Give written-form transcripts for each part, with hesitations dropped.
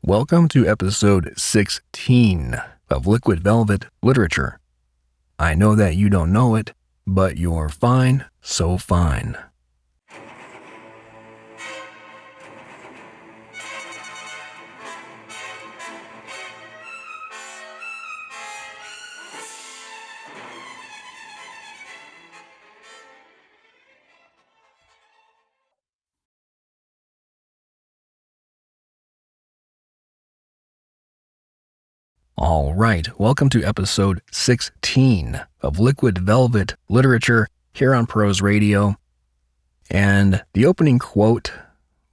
Welcome to episode 16 of Liquid Velvet Literature. I know that you don't know it, but you're fine, so fine. All right, welcome to episode 16 of Liquid Velvet Literature here on Pros Radio. And the opening quote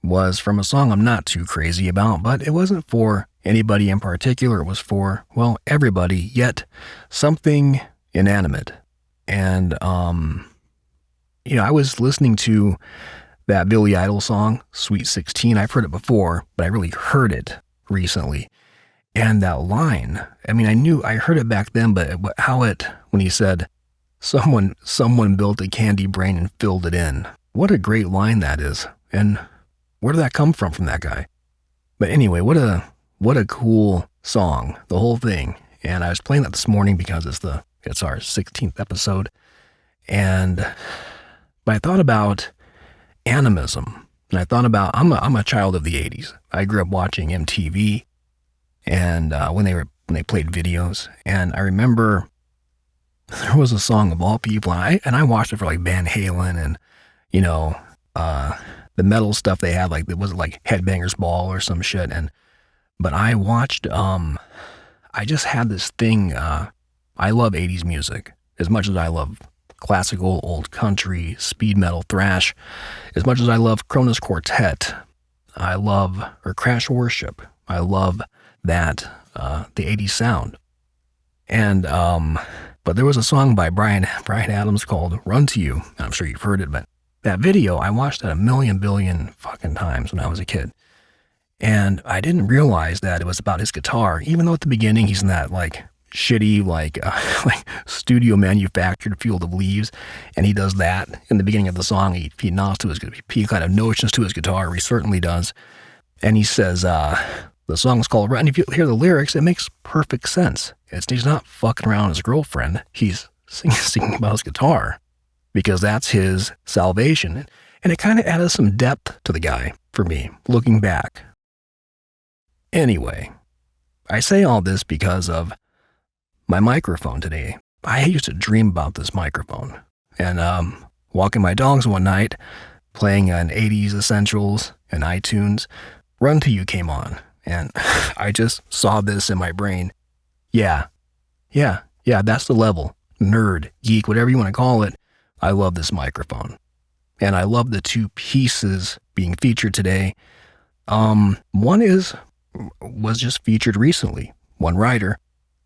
was from a song I'm not too crazy about, but it wasn't for anybody in particular. It was for, well, everybody, yet something inanimate. And, I was listening to that Billy Idol song, SweetSixteen. I've heard it before, but I really heard it recently. And that line, I heard it back then, but when he said, someone built a candy brain and filled it in. What a great line that is. And where did that come from that guy? But anyway, what a cool song, the whole thing. And I was playing that this morning because it's our 16th episode. But I thought about animism. And I thought about, I'm a child of the 80s. I grew up watching MTV. And when they played videos, and I remember there was a song of all people, and I watched it for like Van Halen and the metal stuff they had, like it was like Headbangers Ball or some shit. But I watched. I just had this thing. I love 80s music as much as I love classical, old country, speed metal, thrash. As much as I love Kronos Quartet, or Crash Worship. I love that, the 80s sound. And, but there was a song by Brian Adams called Run to You. I'm sure you've heard it, but that video, I watched that a million billion fucking times when I was a kid. And I didn't realize that it was about his guitar, even though at the beginning he's in that like shitty, like studio manufactured Field of Leaves. And he does that in the beginning of the song. He nods to he kind of notions to his guitar, he certainly does. And he says, the song's called Run. And if you hear the lyrics, it makes perfect sense. He's not fucking around his girlfriend. He's singing about his guitar because that's his salvation. And it kind of added some depth to the guy for me, looking back. Anyway, I say all this because of my microphone today. I used to dream about this microphone. And walking my dogs one night, playing an 80s Essentials and iTunes, Run to You came on. And I just saw this in my brain. Yeah, that's the level. Nerd, geek, whatever you want to call it. I love this microphone. And I love the two pieces being featured today. One was just featured recently, one writer,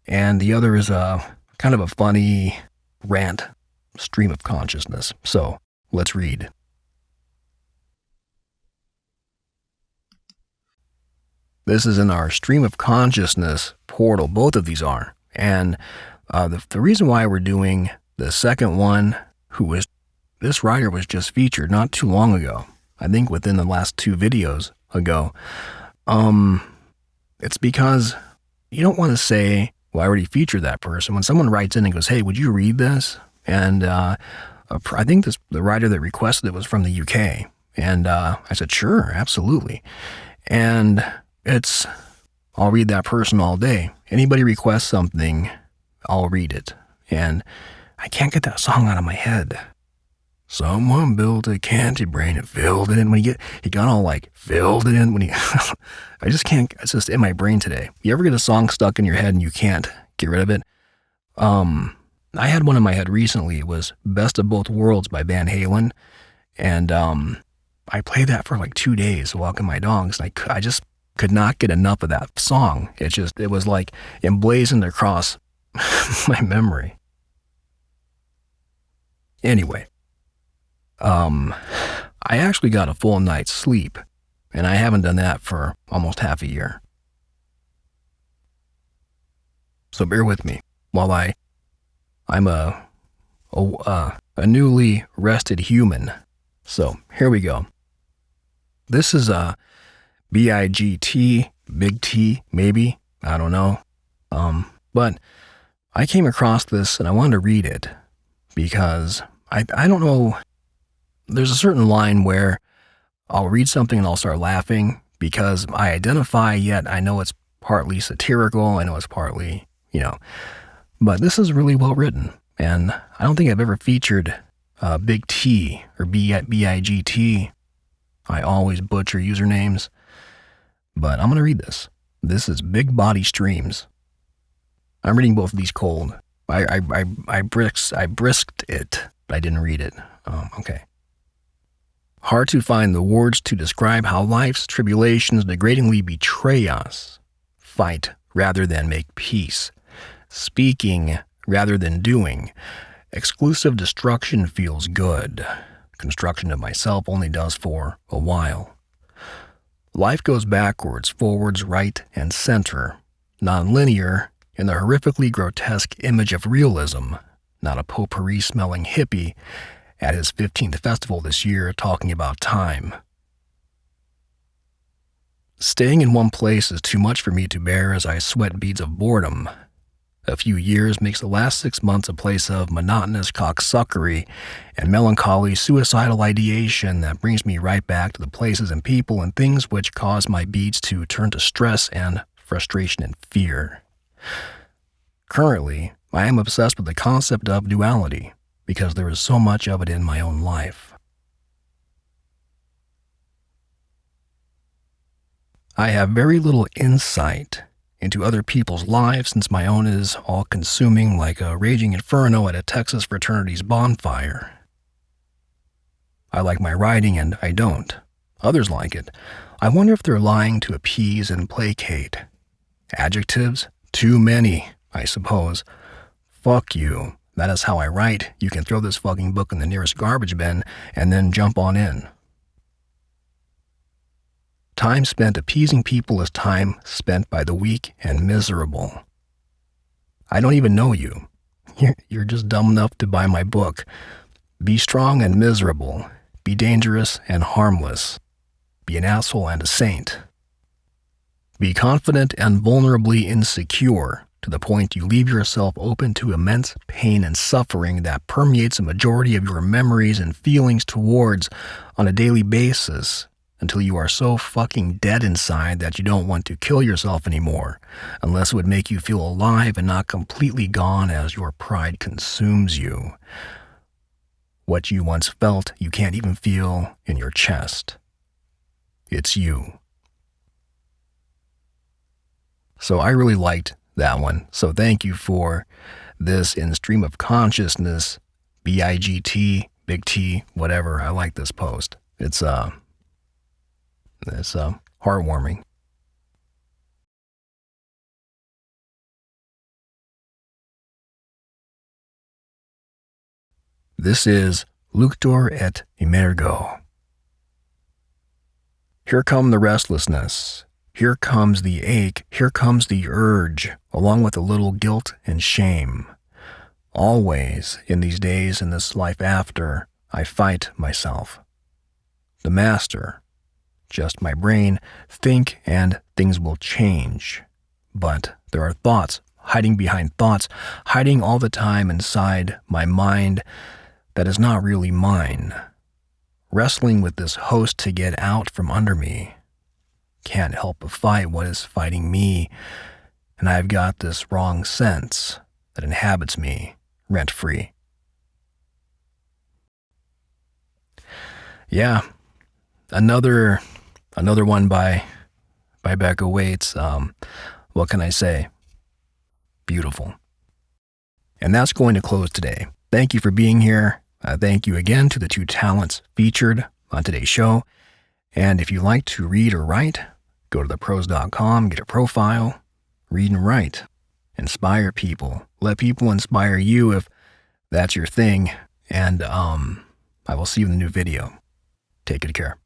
and the other is kind of a funny rant, stream of consciousness. So let's read. This is in our stream of consciousness portal. Both of these are. And the reason why we're doing the second one, this writer was just featured not too long ago. I think within the last 2 videos ago. It's because you don't want to say, well, I already featured that person. When someone writes in and goes, hey, would you read this? And I think the writer that requested it was from the UK. And I said, sure, absolutely. And I'll read that person all day. Anybody requests something, I'll read it. And I can't get that song out of my head. Someone built a candy brain and filled it in. He got all like, filled it in I just can't, it's just in my brain today. You ever get a song stuck in your head and you can't get rid of it? I had one in my head recently. It was Best of Both Worlds by Van Halen. And I played that for like 2 days walking my dogs. And I just could not get enough of that song. It was like emblazoned across my memory. Anyway, I actually got a full night's sleep, and I haven't done that for almost half a year. So bear with me while I'm a newly rested human. So here we go. This is BIGT, BIGT, maybe. I don't know. But I came across this and I wanted to read it because I don't know. There's a certain line where I'll read something and I'll start laughing because I identify, yet I know it's partly satirical. I know it's partly, but this is really well written. And I don't think I've ever featured BIGT or BIGT. I always butcher usernames, but I'm going to read this. This is Big Body Streams. I'm reading both of these cold. I brisked it, but I didn't read it. Okay. Hard to find the words to describe how life's tribulations degradingly betray us. Fight rather than make peace. Speaking rather than doing. Exclusive destruction feels good. Construction of myself only does for a while. Life goes backwards, forwards, right, and center. Non-linear in the horrifically grotesque image of realism. Not a potpourri-smelling hippie at his 15th festival this year talking about time. Staying in one place is too much for me to bear as I sweat beads of boredom. A few years makes the last 6 months a place of monotonous cocksuckery and melancholy suicidal ideation that brings me right back to the places and people and things which cause my beads to turn to stress and frustration and fear. Currently, I am obsessed with the concept of duality because there is so much of it in my own life. I have very little insight into other people's lives since my own is all-consuming like a raging inferno at a Texas fraternity's bonfire. I like my writing and I don't. Others like it. I wonder if they're lying to appease and placate. Adjectives? Too many, I suppose. Fuck you. That is how I write. You can throw this fucking book in the nearest garbage bin and then jump on in. Time spent appeasing people is time spent by the weak and miserable. I don't even know you. You're just dumb enough to buy my book. Be strong and miserable. Be dangerous and harmless. Be an asshole and a saint. Be confident and vulnerably insecure to the point you leave yourself open to immense pain and suffering that permeates a majority of your memories and feelings towards on a daily basis until you are so fucking dead inside that you don't want to kill yourself anymore, unless it would make you feel alive and not completely gone as your pride consumes you. What you once felt, you can't even feel in your chest. It's you. So I really liked that one. So thank you for this in stream of consciousness, BIGT, Big T, whatever. I like this post. It's heartwarming. This is Luctor et Emergo. Here come the restlessness. Here comes the ache, here comes the urge, along with a little guilt and shame. Always, in these days, in this life after, I fight myself. The master, just my brain, think and things will change. But there are thoughts, hiding behind thoughts, hiding all the time inside my mind that is not really mine. Wrestling with this host to get out from under me. Can't help but fight what is fighting me, and I've got this wrong sense that inhabits me, rent-free. Yeah, another one by Beccawaits. What can I say? Beautiful. And that's going to close today. Thank you for being here. Thank you again to the two talents featured on today's show. And if you like to read or write, go to thepros.com, get a profile, read and write. Inspire people. Let people inspire you if that's your thing. And I will see you in the new video. Take good care.